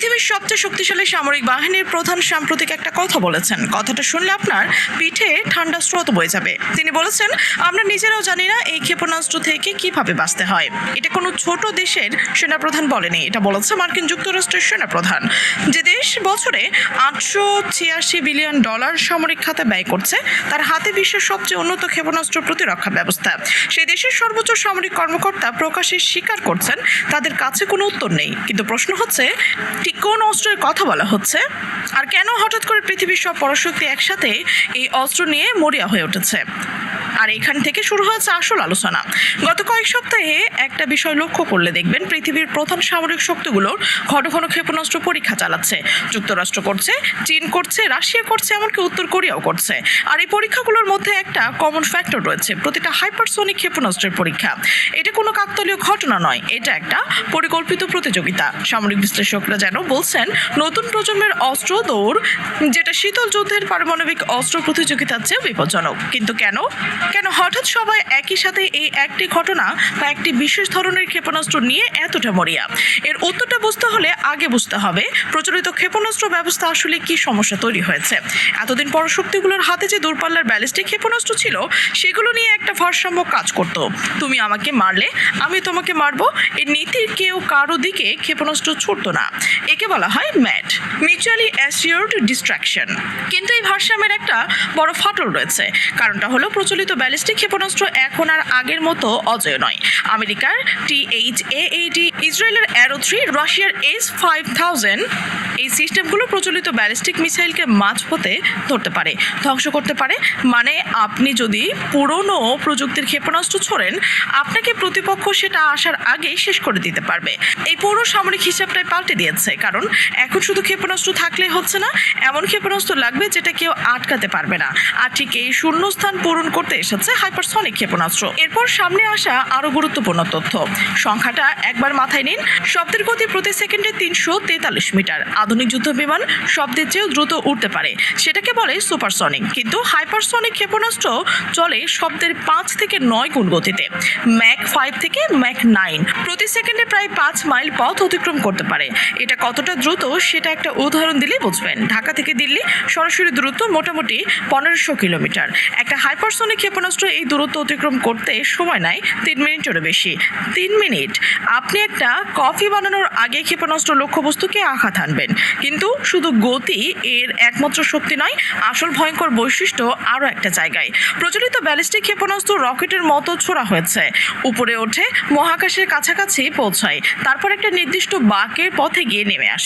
পৃথিবীর সবচেয়ে শক্তিশালী সামরিক বাহিনীর প্রধান সাম্প্রতিক একটা কথা বলেছেন। কথাটা শুনলে আপনার পিঠে ঠান্ডা স্রোত বয়ে যাবে। তিনি বলেছেন, আমরা নিজেরাও জানি না এই ক্ষেপণাস্ত্র থেকে কিভাবে বাঁচতে হয়। এটা কোনো ছোট দেশের সেনাপ্রধান বলেনি, এটা বলেছে মার্কিন যুক্তরাষ্ট্রের সেনাপ্রধান, যে দেশ বছরে $886 বিলিয়ন সামরিক খাতে ব্যয় করছে। তার হাতে বিশ্বের সবচেয়ে উন্নত ক্ষেপণাস্ত্র প্রতিরক্ষা ব্যবস্থা। সেই দেশের সর্বোচ্চ সামরিক কর্মকর্তা প্রকাশ্যে স্বীকার করছেন তাদের কাছে কোনো উত্তর নেই। কিন্তু প্রশ্ন হচ্ছে, ঠিক কোন অস্ত্রের কথা বলা হচ্ছে, আর কেন হঠাৎ করে পৃথিবীর সব পরাশক্তি একসাথে এই অস্ত্র নিয়ে মরিয়া হয়ে উঠেছে। আর এখান থেকে শুরু হয়েছে আসল আলোচনা। গত কয়েক সপ্তাহে একটা বিষয় লক্ষ্য করলে দেখবেন, পৃথিবীর প্রধান সামরিক শক্তিগুলোর ঘন ঘন ক্ষেপণাস্ত্র পরীক্ষা চালাচ্ছে। যুক্তরাষ্ট্র করছে, চীন করছে, রাশিয়া করছে, এমনকি উত্তর কোরিয়াও করছে। আর এই পরীক্ষাগুলোর মধ্যে একটা কমন ফ্যাক্টর রয়েছে, প্রতিটা হাইপারসনিক ক্ষেপণাস্ত্রের পরীক্ষা। এটা কোনো কাকতালীয় ঘটনা নয়, এটা একটা পরিকল্পিত প্রতিযোগিতা। সামরিক বিশ্লেষকরা যেন বলছেন, নতুন প্রজন্মের অস্ত্র দৌড়, যেটা শীতল যুদ্ধের পারমাণবিক অস্ত্র প্রতিযোগিতার চেয়ে বিপজ্জনক। কিন্তু কেন হঠাৎ সবাই একই সাথে এই একটি ঘটনা বা একটি বিশেষ ধরনের ক্ষেপণাস্ত্র নিয়ে এতটা মরিয়া? এর উত্তরটা বুঝতে হলে আগে বুঝতে হবে প্রচলিত ক্ষেপণাস্ত্র ব্যবস্থা আসলে কি সমস্যা তৈরি হয়েছে। এতদিন পরাশক্তিগুলোর হাতে যে দূরপাল্লার ব্যালিস্টিক ক্ষেপণাস্ত্র ছিল, সেগুলো নিয়ে একটা ভারসাম্য কাজ করত। তুমি আমাকে মারলে আমি তোমাকে মারবো, এই নীতির কেউ কারো দিকে ক্ষেপণাস্ত্র ছুটতো না। একে বলা হয় ম্যাট, মিউচুয়ালি অ্যাসিওর্ড ডিস্ট্রাকশন। কিন্তু এই ভারসাম্যের একটা বড় ফাটল রয়েছে। কারণটা হলো, প্রচলিত ব্যালিস্টিক ক্ষেপণাস্ত্র এখন আর আগের মতো অজেয় নয়। আমেরিকার THAAD, ইসরায়েলের অ্যারো 3, রাশিয়ার S-5000, এই সিস্টেমগুলো প্রচলিত ব্যালিস্টিক মিসাইলকে মাঝপথে ধরতে পারে, ধ্বংস করতে পারে। মানে আপনি যদি পুরনো প্রযুক্তির ক্ষেপণাস্ত্র ছোড়েন, আপনাকে প্রতিপক্ষ সেটা আসার আগেই শেষ করে দিতে পারবে। এই পুরো সামরিক হিসাবটাই পাল্টে দিয়েছে, কারণ এখন শুধু ক্ষেপণাস্ত্র থাকলেই হচ্ছে না, এমন ক্ষেপণাস্ত্র লাগবে যেটা কেউ আটকাতে পারবে না। আর ঠিক এই শূন্যস্থান পূরণ করতে এসেছে হাইপারসনিক ক্ষেপণাস্ত্র। এরপর সামনে আসা আরো গুরুত্বপূর্ণ তথ্য। সংখ্যাটা একবার মাথায় নিন। শব্দের গতি প্রতি সেকেন্ডে 343 মিটার। আধুনিক যুদ্ধ বিমান শব্দের চেয়েও দ্রুত উঠতে পারে, সেটাকে বলে সুপারসনিক। কিন্তু হাইপারসনিক ক্ষেপণাস্ত্র চলে শব্দের 5 থেকে 9 গুণ গতিতে, ম্যাক 5 থেকে ম্যাক 9। প্রতি সেকেন্ডে প্রায় 5 মাইল পথ অতিক্রম করতে পারে। এটা কতটা দ্রুত সেটা একটা উদাহরণ দিলেই বুঝবেন। ঢাকা থেকে দিল্লি সরাসরি দূরত্ব মোটামুটি 1500 কিলোমিটার। একটা হাইপারসনিক ক্ষেপণাস্ত্র এই দূরত্ব অতিক্রম করতে সময় নেয় 3 মিনিটেরও বেশি। 3 মিনিট! আপনি একটা কফি বানানোর আগে ক্ষেপণাস্ত্র লক্ষ্যবস্তুকে আঘাত হানবেন। কিন্তু শুধু গতি এর একমাত্র শক্তি নয়, আসল ভয়ঙ্কর বৈশিষ্ট্য আরও একটা জায়গায়। প্রচলিত ব্যালিস্টিক ক্ষেপণাস্ত্র রকেটের মতো ছোড়া হয়েছে, উপরে ওঠে, মহাকাশের কাছাকাছি পৌঁছায়, তারপর একটা নির্দিষ্ট বাঁকের পথে গিয়ে নেমে আসে।